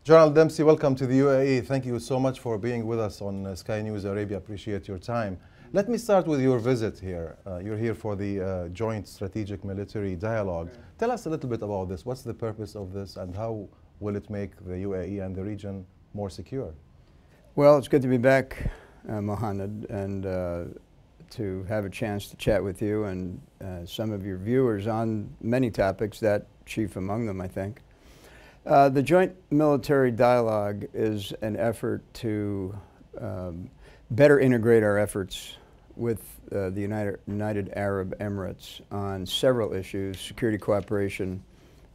General Dempsey, welcome to the UAE. Thank you so much for being with us on SkyNews Arabiya. Appreciate your time. Let me start with your visit here. You're here for the Joint Strategic Military Dialogue. Tell us a little bit about this. What's the purpose of this and how will it make the UAE and the region more secure? Well, it's good to be back, Mohammed, and to have a chance to chat with you and some of your viewers on many topics, that chief among them, I think. The Joint Military Dialogue is an effort to better integrate our efforts with the United Arab Emirates on several issues: security cooperation,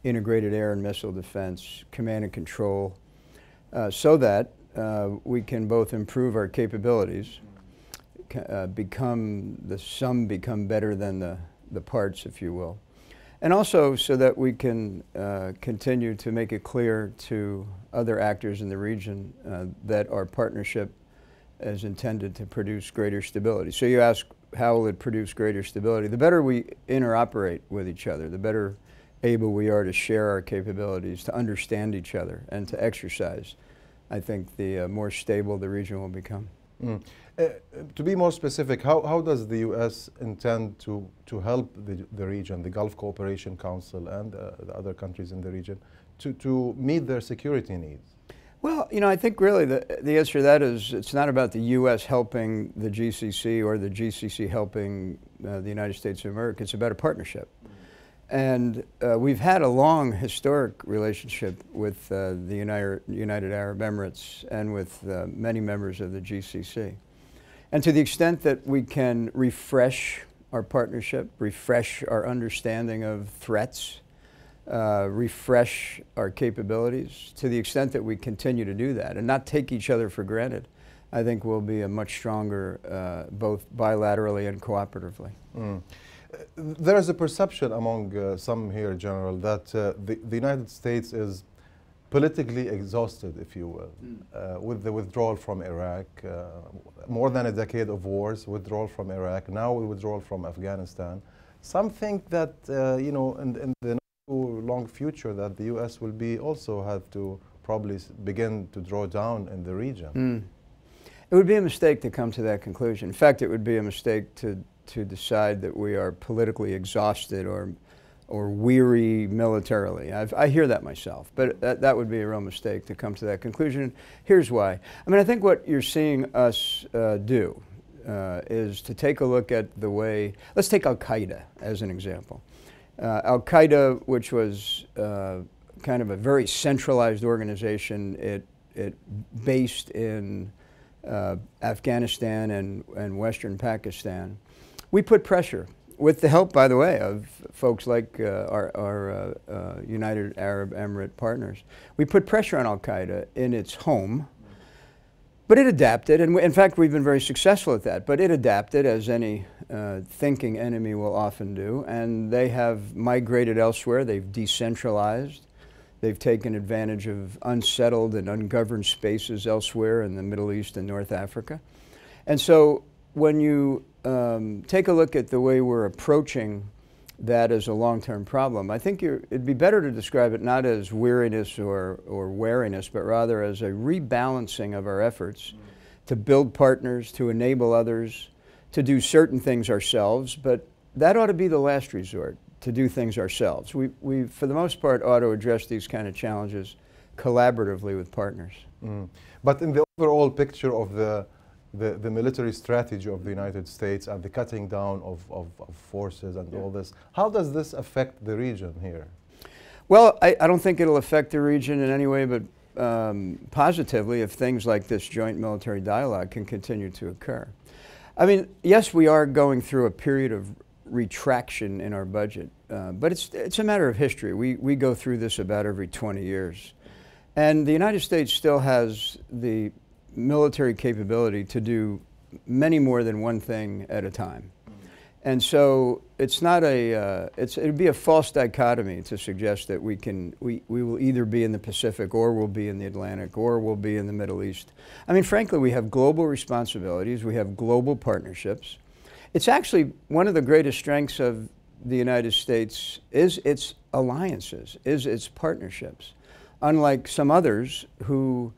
integrated air and missile defense, command and control, so that we can both improve our capabilities, become the sum become better than the parts, if you will. And also so that we can continue to make it clear to other actors in the region that our partnership is intended to produce greater stability. So you ask, how will it produce greater stability? The better we interoperate with each other, the better able we are to share our capabilities, to understand each other, and to exercise, I think the more stable the region will become. To be more specific, how does the U.S. intend to help the region, the Gulf Cooperation Council and the other countries in the region, to meet their security needs? Well, you know, I think really the answer to that is it's not about the U.S. helping the GCC or the GCC helping the United States of America. It's about a partnership. And we've had a long historic relationship with the United Arab Emirates and with many members of the GCC. And to the extent that we can refresh our partnership, refresh our understanding of threats, refresh our capabilities, to the extent that we continue to do that and not take each other for granted, I think we'll be a much stronger, both bilaterally and cooperatively. There is a perception among some here, General, that the United States is politically exhausted, if you will, with the withdrawal from Iraq, more than a decade of wars, withdrawal from Iraq, now we withdrawal from Afghanistan. Some think that, you know, in the not too long future that the U.S. will be also have to probably begin to draw down in the region. It would be a mistake to come to that conclusion. In fact, it would be a mistake to decide that we are politically exhausted or weary militarily. I hear that myself, but that would be a real mistake to come to that conclusion. Here's why. I mean, I think what you're seeing us do is to take a look at the way, let's take Al-Qaeda as an example. Al-Qaeda, which was kind of a very centralized organization, it based in Afghanistan and Western Pakistan. We put pressure, with the help, by the way, of folks like our United Arab Emirate partners. We put pressure on Al-Qaeda in its home, but it adapted, and in fact we've been very successful at that, but it adapted, as any thinking enemy will often do, and they have migrated elsewhere. They've decentralized. They've taken advantage of unsettled and ungoverned spaces elsewhere in the Middle East and North Africa. And so when you take a look at the way we're approaching that as a long-term problem, I think it'd be better to describe it not as weariness or wariness, but rather as a rebalancing of our efforts to build partners, to enable others, to do certain things ourselves, but that ought to be the last resort, to do things ourselves. We for the most part, ought to address these kind of challenges collaboratively with partners. But in the overall picture of the military strategy of the United States and the cutting down of forces and all this, how does this affect the region here? Well, I don't think it'll affect the region in any way but positively if things like this joint military dialogue can continue to occur. I mean, yes, we are going through a period of retraction in our budget, but it's a matter of history. We go through this about every 20 years. And the United States still has the military capability to do many more than one thing at a time. And so it's not it'd be a false dichotomy to suggest that we will either be in the Pacific or we'll be in the Atlantic or we'll be in the Middle East. I mean, frankly, we have global responsibilities, we have global partnerships. It's actually one of the greatest strengths of the United States is its alliances, is its partnerships. unlike some others who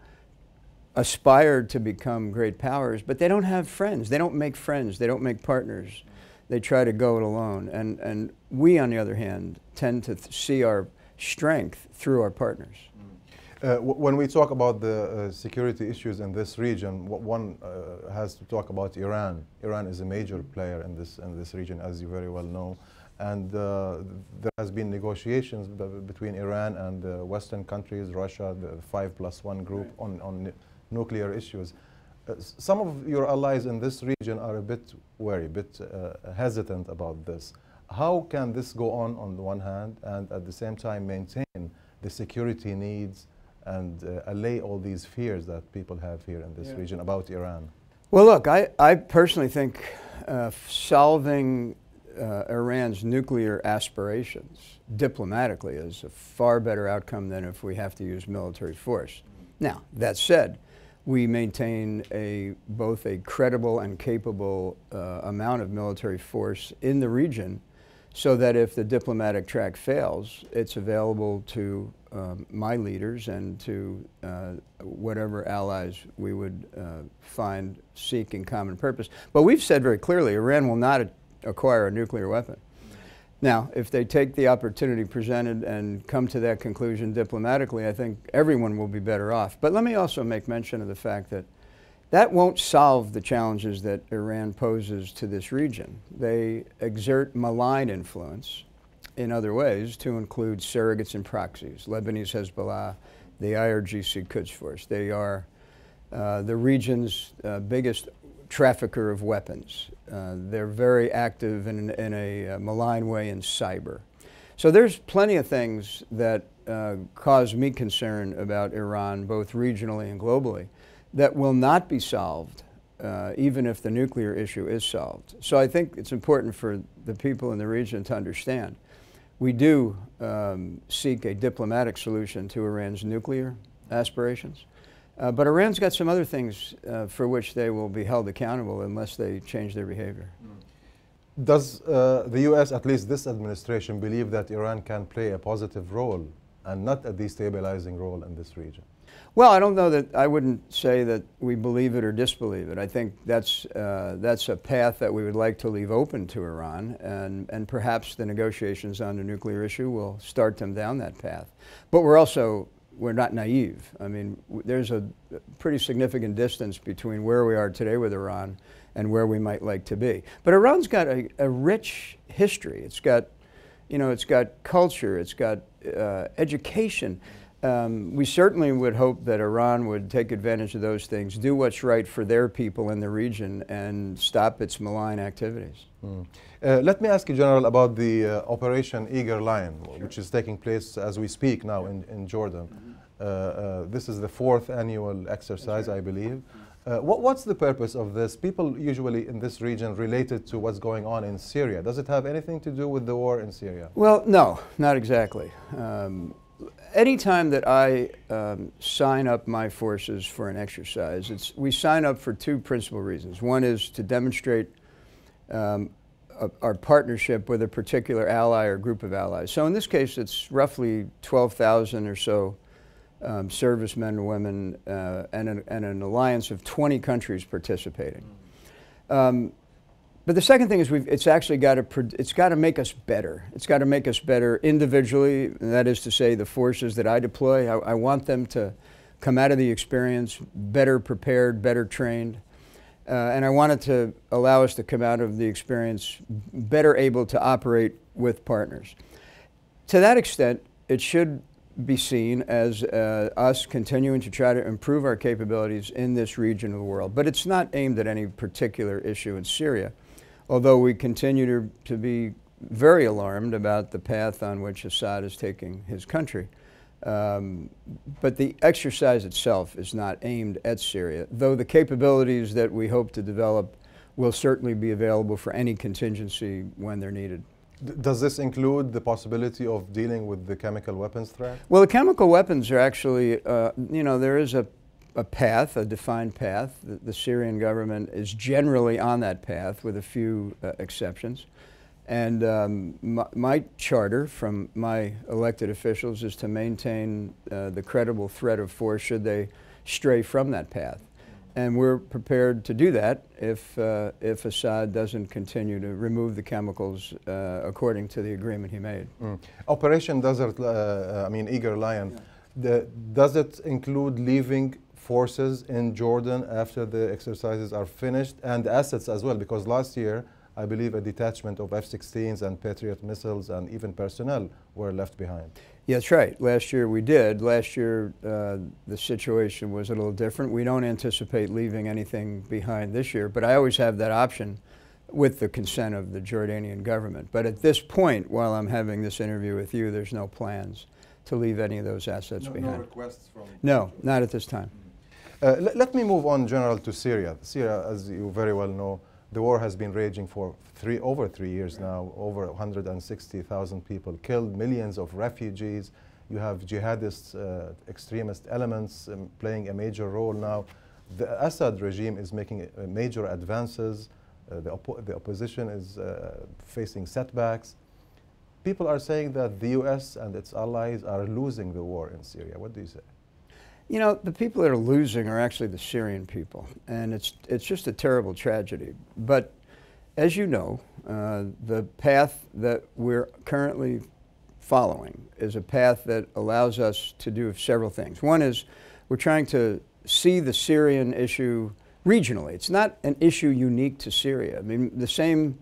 aspire to become great powers, but they don't have friends. They don't make friends. They don't make partners. They try to go it alone. And we, on the other hand, tend to see our strength through our partners. When we talk about the security issues in this region, one has to talk about Iran. Iran is a major player in this region, as you very well know. And there has been negotiations between Iran and Western countries, Russia, the 5+1 group, on nuclear issues. Some of your allies in this region are a bit wary, a bit hesitant about this. How can this go on the one hand, and at the same time maintain the security needs and allay all these fears that people have here in this region about Iran? Well, look, I personally think solving Iran's nuclear aspirations diplomatically is a far better outcome than if we have to use military force. Now, that said, we maintain both a credible and capable amount of military force in the region, so that if the diplomatic track fails, it's available to my leaders and to whatever allies we would find seeking common purpose. But we've said very clearly, Iran will not acquire a nuclear weapon. Now, if they take the opportunity presented and come to that conclusion diplomatically, I think everyone will be better off. But let me also make mention of the fact that that won't solve the challenges that Iran poses to this region. They exert malign influence in other ways, to include surrogates and proxies. Lebanese Hezbollah, the IRGC Quds Force. They are the region's biggest trafficker of weapons. They're very active in a malign way in cyber. So there's plenty of things that cause me concern about Iran, both regionally and globally, that will not be solved even if the nuclear issue is solved. So I think it's important for the people in the region to understand we do seek a diplomatic solution to Iran's nuclear aspirations. But Iran's got some other things for which they will be held accountable unless they change their behavior. Does the U.S., at least this administration, believe that Iran can play a positive role and not a destabilizing role in this region? Well, I don't know that, I wouldn't say that we believe it or disbelieve it. I think that's a path that we would like to leave open to Iran, and perhaps the negotiations on the nuclear issue will start them down that path. But we're not naive. I mean, there's a pretty significant distance between where we are today with Iran and where we might like to be. But Iran's got a rich history. It's got, it's got culture, it's got education. We certainly would hope that Iran would take advantage of those things, do what's right for their people in the region, and stop its malign activities. Let me ask you, General, about the Operation Eager Lion, which is taking place as we speak now in Jordan. This is the 4th annual exercise, I believe. What's the purpose of this? People usually in this region relate it to what's going on in Syria. Does it have anything to do with the war in Syria? Well, no, not exactly. Anytime that I sign up my forces for an exercise, we sign up for 2 principal reasons. One is to demonstrate our partnership with a particular ally or group of allies. So in this case, it's roughly 12,000 or so servicemen and women and an alliance of 20 countries participating. But the second thing is it's actually got to make us better. It's got to make us better individually, and that is to say the forces that I deploy. I want them to come out of the experience better prepared, better trained. And I want it to allow us to come out of the experience better able to operate with partners. To that extent, it should be seen as us continuing to try to improve our capabilities in this region of the world. But it's not aimed at any particular issue in Syria, although we continue to be very alarmed about the path on which Assad is taking his country. But the exercise itself is not aimed at Syria, though the capabilities that we hope to develop will certainly be available for any contingency when they're needed. Does this include the possibility of dealing with the chemical weapons threat? Well, the chemical weapons are actually, there is a path, a defined path. The Syrian government is generally on that path with a few exceptions. And my charter from my elected officials is to maintain the credible threat of force should they stray from that path. And we're prepared to do that if Assad doesn't continue to remove the chemicals according to the agreement he made. Operation Desert, Eager Lion, does it include leaving forces in Jordan after the exercises are finished, and assets as well? Because last year, I believe a detachment of F-16s and Patriot missiles and even personnel were left behind. Yeah, that's right. Last year we did. Last year the situation was a little different. We don't anticipate leaving anything behind this year, but I always have that option with the consent of the Jordanian government. But at this point, while I'm having this interview with you, there's no plans to leave any of those assets behind. No requests from... No, not at this time. Let me move on, General, to Syria. Syria, as you very well know, the war has been raging for over 3 years now, over 160,000 people killed, millions of refugees. You have jihadist, extremist elements playing a major role now. The Assad regime is making major advances. The opposition is facing setbacks. People are saying that the U.S. and its allies are losing the war in Syria. What do you say? You know, the people that are losing are actually the Syrian people, and it's just a terrible tragedy. But as you know, the path that we're currently following is a path that allows us to do several things. One is we're trying to see the Syrian issue regionally. It's not an issue unique to Syria. I mean, the same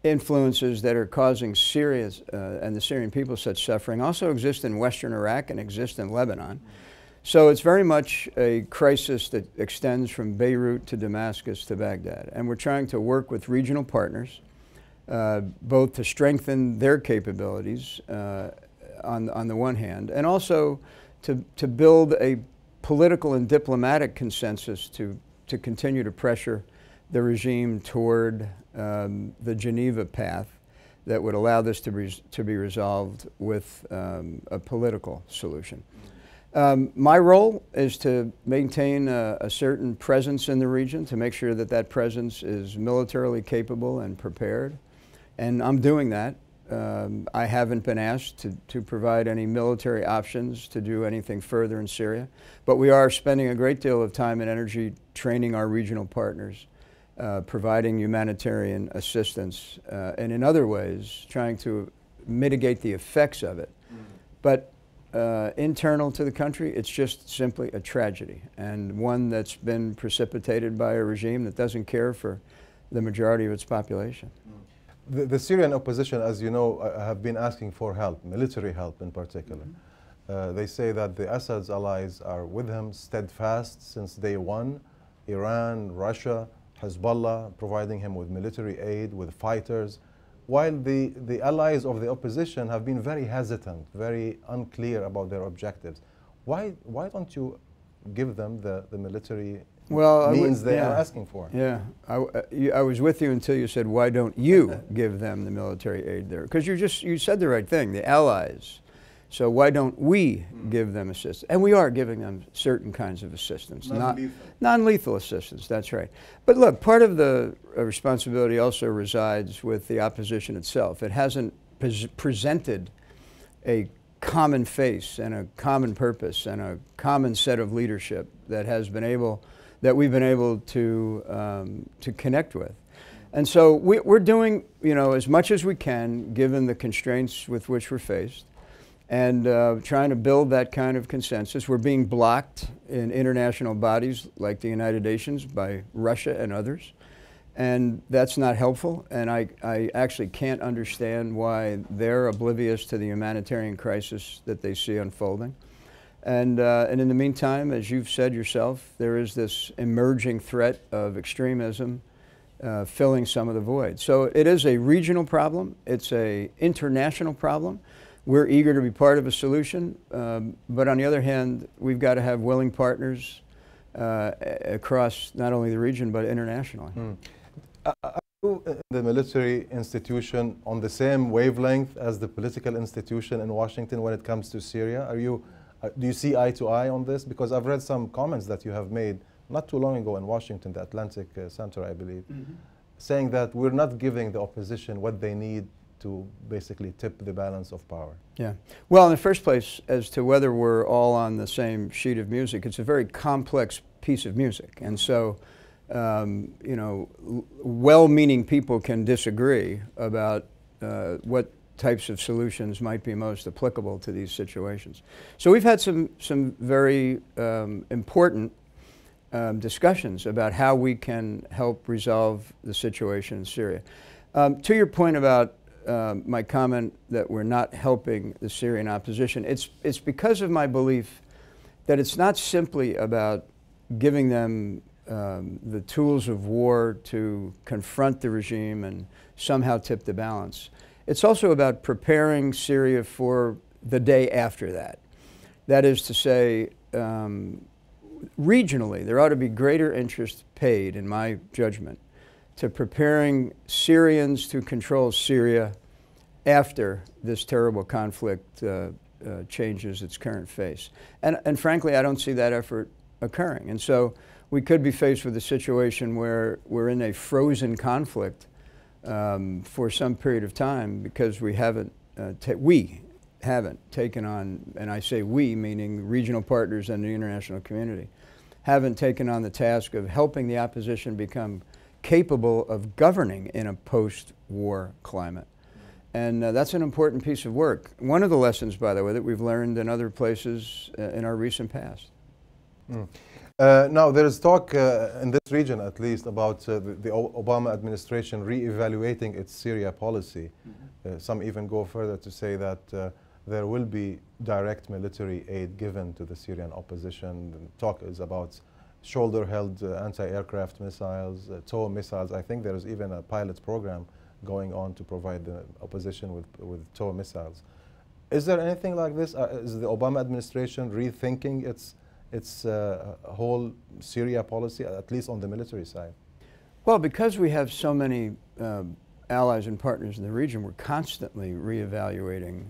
influences that are causing Syria and the Syrian people such suffering also exist in Western Iraq and exist in Lebanon. So it's very much a crisis that extends from Beirut to Damascus to Baghdad. And we're trying to work with regional partners, both to strengthen their capabilities on the one hand, and also to build a political and diplomatic consensus to continue to pressure the regime toward the Geneva path that would allow this to be resolved with a political solution. My role is to maintain a certain presence in the region, to make sure that that presence is militarily capable and prepared, and I'm doing that. I haven't been asked to provide any military options to do anything further in Syria, but we are spending a great deal of time and energy training our regional partners, providing humanitarian assistance, and in other ways trying to mitigate the effects of it. But internal to the country, it's just simply a tragedy, and one that's been precipitated by a regime that doesn't care for the majority of its population. The Syrian opposition, as you know, have been asking for help, military help in particular. They say that the Assad's allies are with him steadfast since day one. Iran, Russia, Hezbollah providing him with military aid, with fighters, while the allies of the opposition have been very hesitant, very unclear about their objectives. Why don't you give them the military means they are asking for? Yeah, I was with you until you said, why don't you give them the military aid there? Because you said the right thing, the allies. So why don't we give them assistance? And we are giving them certain kinds of assistance. Non-lethal assistance, that's right. But look, part of the responsibility also resides with the opposition itself. It hasn't presented a common face and a common purpose and a common set of leadership that we've been able to connect with. And so we're doing, as much as we can, given the constraints with which we're faced, and trying to build that kind of consensus. We're being blocked in international bodies like the United Nations by Russia and others, and that's not helpful, and I actually can't understand why they're oblivious to the humanitarian crisis that they see unfolding. And in the meantime, as you've said yourself, there is this emerging threat of extremism filling some of the void. So it is a regional problem, it's an international problem. We're eager to be part of a solution, but on the other hand, we've got to have willing partners across not only the region, but internationally. Are you in the military institution on the same wavelength as the political institution in Washington when it comes to Syria? Do you see eye to eye on this? Because I've read some comments that you have made not too long ago in Washington, the Atlantic Center, I believe, saying that we're not giving the opposition what they need to basically tip the balance of power? Yeah. Well, in the first place, as to whether we're all on the same sheet of music, it's a very complex piece of music. And so, you know, well-meaning people can disagree about what types of solutions might be most applicable to these situations. So we've had some very important discussions about how we can help resolve the situation in Syria. To your point about my comment that we're not helping the Syrian opposition, it's because of my belief that it's not simply about giving them the tools of war to confront the regime and somehow tip the balance. It's also about preparing Syria for the day after that. That is to say, regionally, there ought to be greater interest paid, in my judgment, to preparing Syrians to control Syria after this terrible conflict changes its current face. And frankly, I don't see that effort occurring. And so we could be faced with a situation where we're in a frozen conflict for some period of time because we haven't taken on, and I say we, meaning regional partners and the international community, haven't taken on the task of helping the opposition become capable of governing in a post-war climate. And that's an important piece of work. One of the lessons, by the way, that we've learned in other places in our recent past. Now, there is talk in this region, at least, about the Obama administration re-evaluating its Syria policy. Some even go further to say that there will be direct military aid given to the Syrian opposition. The talk is about shoulder-held anti-aircraft missiles, TOW missiles. I think there is even a pilot program going on to provide the opposition with TOW missiles. Is there anything like this? Is the Obama administration rethinking its whole Syria policy, at least on the military side? Well, because we have so many allies and partners in the region, we're constantly reevaluating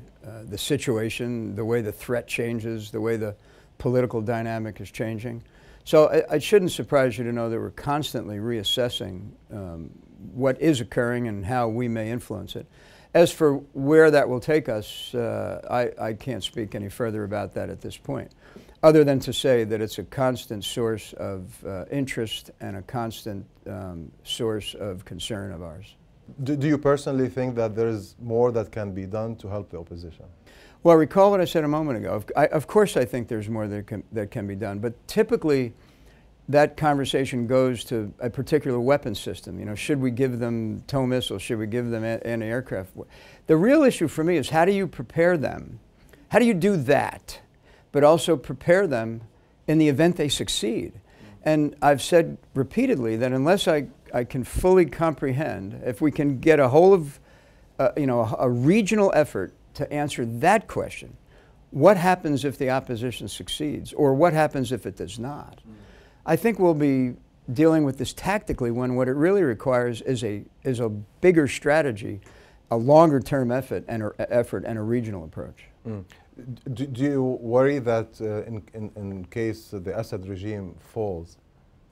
the situation, the way the threat changes, the way the political dynamic is changing. So it shouldn't surprise you to know that we're constantly reassessing what is occurring and how we may influence it. As for where that will take us, I can't speak any further about that at this point, other than to say that it's a constant source of interest and a constant source of concern of ours. Do you personally think that there is more that can be done to help the opposition? Well, recall what I said a moment ago. Of course I think there's more that can be done, but typically that conversation goes to a particular weapon system. You know, should we give them TOW missiles? Should we give them anti-aircraft? The real issue for me is how do you prepare them? How do you do that, but also prepare them in the event they succeed? And I've said repeatedly that unless I can fully comprehend, if we can get a whole of, you know, a regional effort to answer that question, what happens if the opposition succeeds, or what happens if it does not? I think we'll be dealing with this tactically when what it really requires is a bigger strategy, a longer-term effort and a regional approach. Do you worry that in case the Assad regime falls,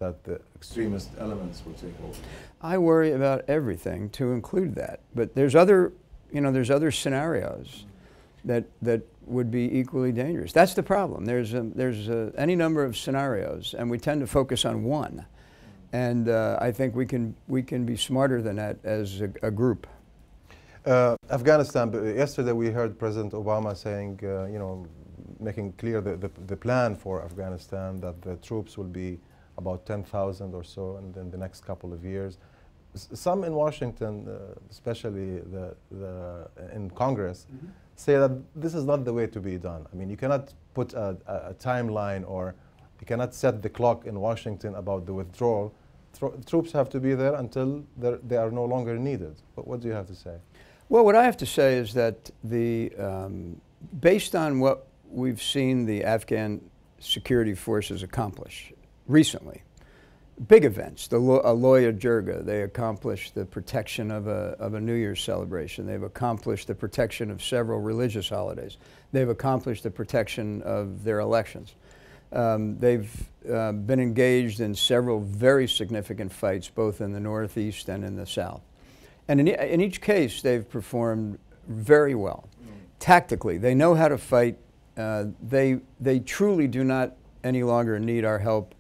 that the extremist elements will take over? I worry about everything, to include that. But there's other, you know, there's other scenarios that would be equally dangerous. That's the problem. There's any number of scenarios, and we tend to focus on one. And I think we can be smarter than that as a group. Afghanistan. Yesterday we heard President Obama saying, you know, making clear the plan for Afghanistan, that the troops will be about 10,000 or so in the next couple of years. Some in Washington, especially in Congress, say that this is not the way to be done. I mean, you cannot put a timeline, or you cannot set the clock in Washington about the withdrawal. Troops have to be there until they are no longer needed. But what do you have to say? Well, what I have to say is that based on what we've seen the Afghan security forces accomplish recently, big events, the Aloya Jirga, they accomplished the protection of a New Year's celebration. They've accomplished the protection of several religious holidays. They've accomplished the protection of their elections. They've been engaged in several very significant fights, both in the Northeast and in the South. And in each case, they've performed very well. Tactically, they know how to fight. They truly do not any longer need our help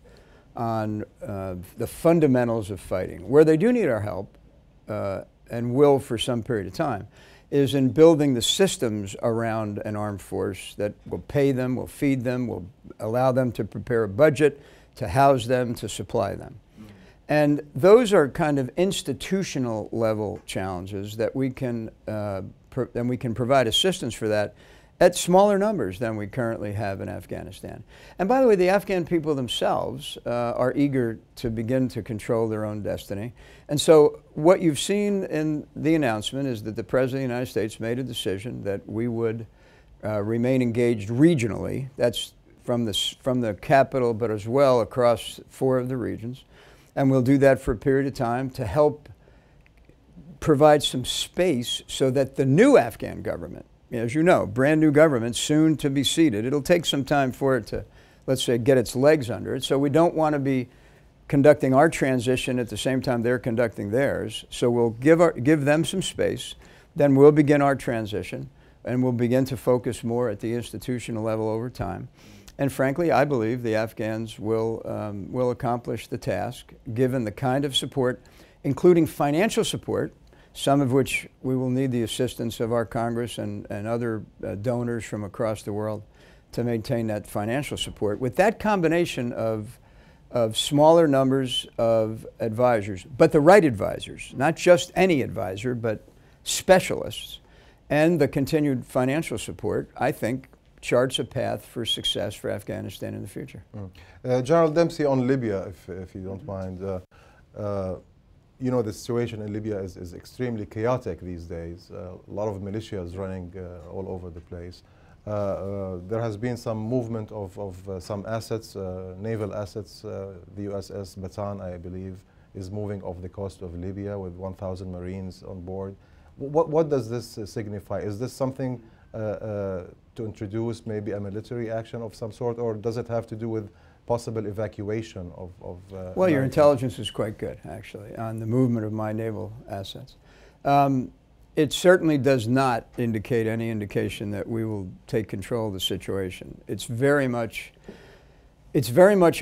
on the fundamentals of fighting. Where they do need our help, and will for some period of time, is in building the systems around an armed force that will pay them, will feed them, will allow them to prepare a budget, to house them, to supply them. And those are kind of institutional level challenges that we can provide assistance for that at smaller numbers than we currently have in Afghanistan. And by the way, the Afghan people themselves are eager to begin to control their own destiny. And so what you've seen in the announcement is that the President of the United States made a decision that we would remain engaged regionally. That's from the capital, but as well across 4 of the regions. And we'll do that for a period of time to help provide some space so that the new Afghan government, as you know, brand new government, soon to be seated. It'll take some time for it to, let's say, get its legs under it. So we don't want to be conducting our transition at the same time they're conducting theirs. So we'll give them some space. Then we'll begin our transition, and we'll begin to focus more at the institutional level over time. And frankly, I believe the Afghans will accomplish the task, given the kind of support, including financial support, some of which we will need the assistance of our Congress and other donors from across the world to maintain that financial support. With that combination of smaller numbers of advisors, but the right advisors, not just any advisor, but specialists, and the continued financial support, I think charts a path for success for Afghanistan in the future. General Dempsey, on Libya, if you don't mind. You know, the situation in Libya is extremely chaotic these days. A lot of militias running all over the place. There has been some movement of some assets, naval assets. The USS Bataan, I believe, is moving off the coast of Libya with 1,000 Marines on board. What does this signify? Is this something to introduce maybe a military action of some sort, or does it have to do with possible evacuation of well, your intelligence is quite good, actually, on the movement of my naval assets. It certainly does not indicate any indication that we will take control of the situation. It's very much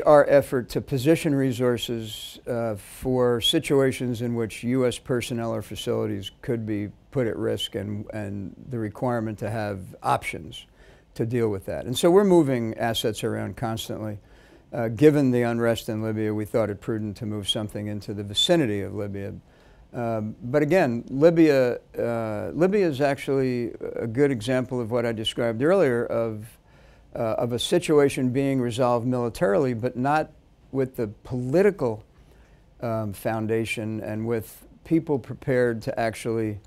our effort to position resources for situations in which U.S. personnel or facilities could be put at risk, and the requirement to have options to deal with that. And so we're moving assets around constantly. Given the unrest in Libya, we thought it prudent to move something into the vicinity of Libya. But again, Libya is actually a good example of what I described earlier of a situation being resolved militarily, but not with the political foundation and with people prepared to actually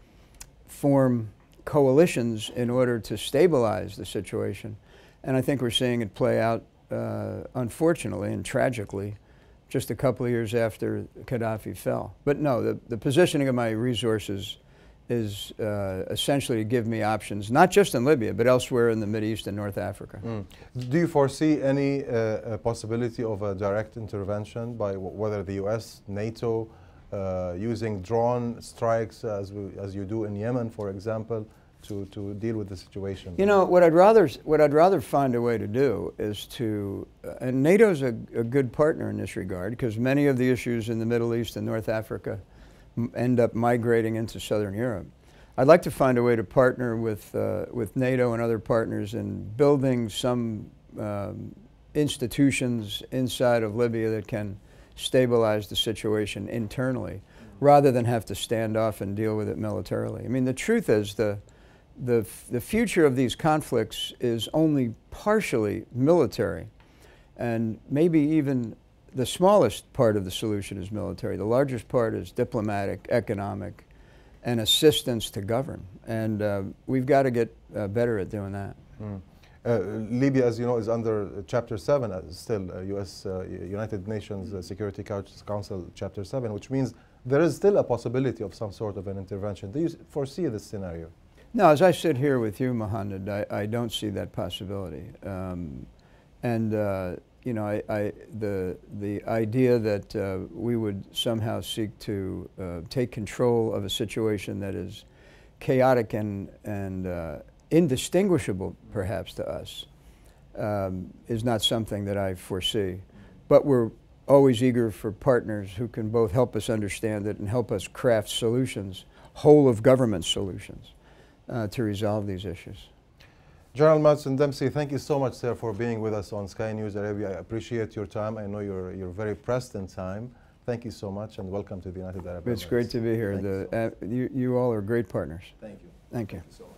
form coalitions in order to stabilize the situation. And I think we're seeing it play out unfortunately and tragically, just a couple of years after Gaddafi fell. But no, the positioning of my resources is essentially to give me options, not just in Libya, but elsewhere in the Mideast and North Africa. Do you foresee any possibility of a direct intervention by whether the U.S., NATO, using drone strikes as you do in Yemen, for example, to deal with the situation? You know, what I'd rather find a way to do is to, and NATO's a good partner in this regard, because many of the issues in the Middle East and North Africa end up migrating into Southern Europe. I'd like to find a way to partner with NATO and other partners in building some institutions inside of Libya that can stabilize the situation internally, rather than have to stand off and deal with it militarily. I mean, the truth is the future of these conflicts is only partially military, and maybe even the smallest part of the solution is military. The largest part is diplomatic, economic, and assistance to govern. And we've got to get better at doing that. Libya, as you know, is under Chapter 7, still U.S. United Nations Security Council Chapter 7, which means there is still a possibility of some sort of an intervention. Do you foresee this scenario? No, as I sit here with you, Mohammed, I don't see that possibility. you know, the idea that we would somehow seek to take control of a situation that is chaotic and indistinguishable, perhaps, to us, is not something that I foresee. But we're always eager for partners who can both help us understand it and help us craft solutions, whole of government solutions, to resolve these issues. General E.Dempsey, thank you so much, sir, for being with us on Sky News Arabia. I appreciate your time. I know you're very pressed in time. Thank you so much, and welcome to the United Arab Emirates. It's great to be here. You all are great partners. Thank you. Thank you. Thank you so much.